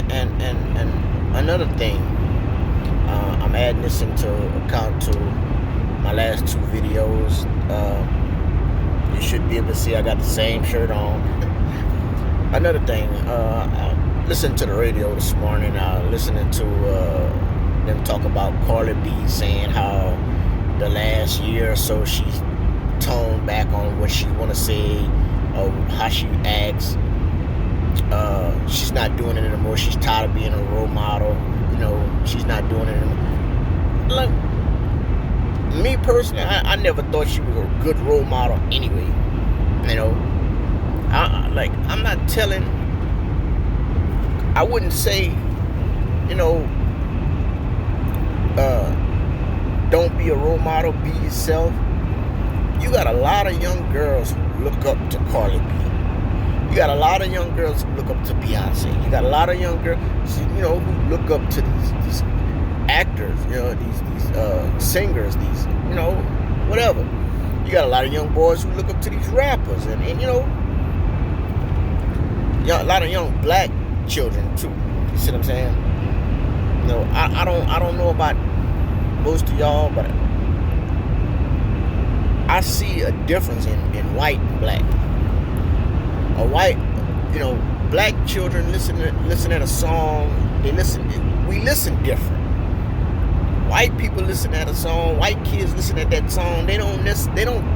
And another thing, I'm adding this into account to my last two videos. You should be able to see I got the same shirt on. Another thing, I listened to the radio this morning. Listening to them talk about Carly B saying how the last year or so she's toned back on what she want to say, or how she acts. She's not doing it anymore. She's tired of being a role model. She's not doing it anymore. Like, me personally, I never thought she was a good role model anyway. I'm not telling. I wouldn't say, don't be a role model. Be yourself. You got a lot of young girls who look up to Carly B. You got a lot of young girls who look up to Beyonce. You got a lot of young girls, who look up to these actors, these singers, these, whatever. You got a lot of young boys who look up to these rappers, and a lot of young black children too. You see what I'm saying? I don't know about most of y'all, but I see a difference in white and black. A white, black children listen at a song. We listen different. White people listen at a song. White kids listen at that song. They don't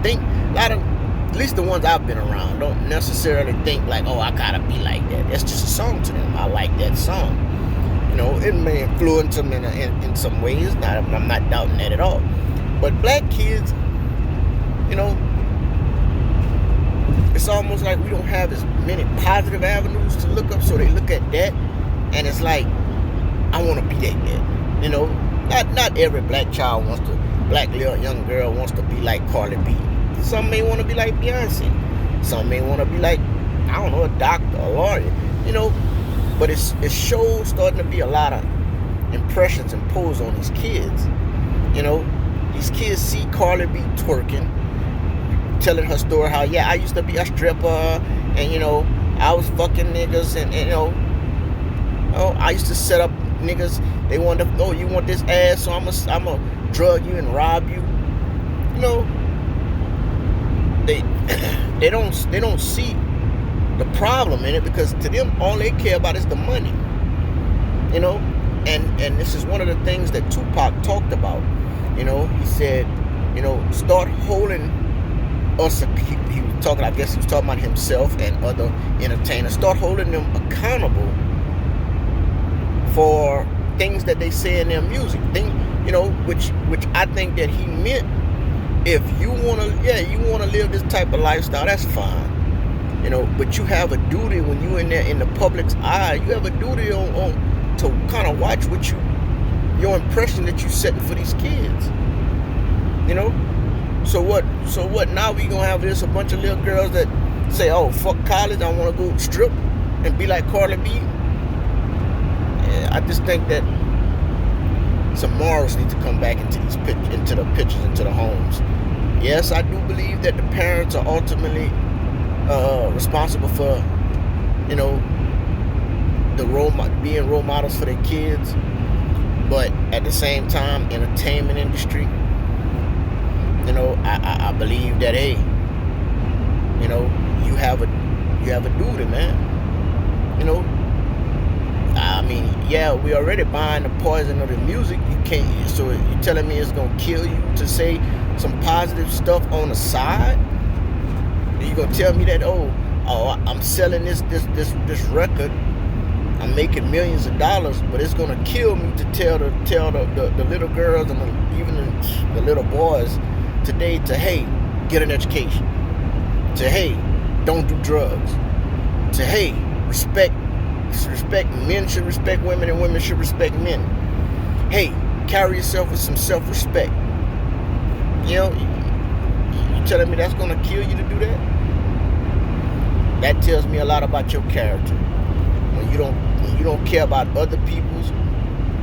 think, at least the ones I've been around, don't necessarily think like, oh, I gotta be like that. That's just a song to them. I like that song. It may influence them in some ways. I'm not doubting that at all. But black kids, it's almost like we don't have as many positive avenues to look up, so they look at that, and it's like, I want to be that kid. Not every black little young girl wants to be like Carly B. Some may want to be like Beyonce. Some may want to be like, I don't know, a doctor, a lawyer, But it's shows starting to be a lot of impressions imposed on these kids. These kids see Carly B twerking, telling her story how, yeah, I used to be a stripper, and I was fucking niggas, and I used to set up niggas. They wanted to, oh, you want this ass, so I'm a drug you and rob you. They don't see the problem in it, because to them all they care about is the money. And this is one of the things that Tupac talked about. He said, start holding us, he was talking, I guess he was talking about himself and other entertainers, start holding them accountable for things that they say in their music, which I think that he meant, if you want to live this type of lifestyle, that's fine, but you have a duty when you in there in the public's eye. You have a duty on to kind of watch your impression that you setting for these kids. So what now we gonna have a bunch of little girls that say, oh, fuck college, I want to go strip and be like Carly B? Yeah, I just think that some morals need to come back into the pictures, into the homes. Yes, I do believe that the parents are ultimately responsible for, being role models for their kids. But at the same time, entertainment industry, I believe that, hey, you have a duty, man. I mean, yeah, we already buying the poison of the music. You can't. So you're telling me it's gonna kill you to say some positive stuff on the side? You gonna tell me that, oh, I'm selling this record, I'm making millions of dollars, but it's gonna kill me to tell the little girls and even the little boys today to, hey, get an education, to, hey, don't do drugs, to, hey, respect men should respect women and women should respect men. Hey, carry yourself with some self-respect. You telling me that's gonna kill you to do that? That tells me a lot about your character. When you don't care about other people's,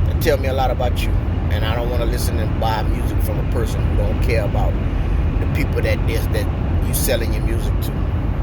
that tells me a lot about you. And I don't want to listen and buy music from a person who don't care about the people that you selling your music to.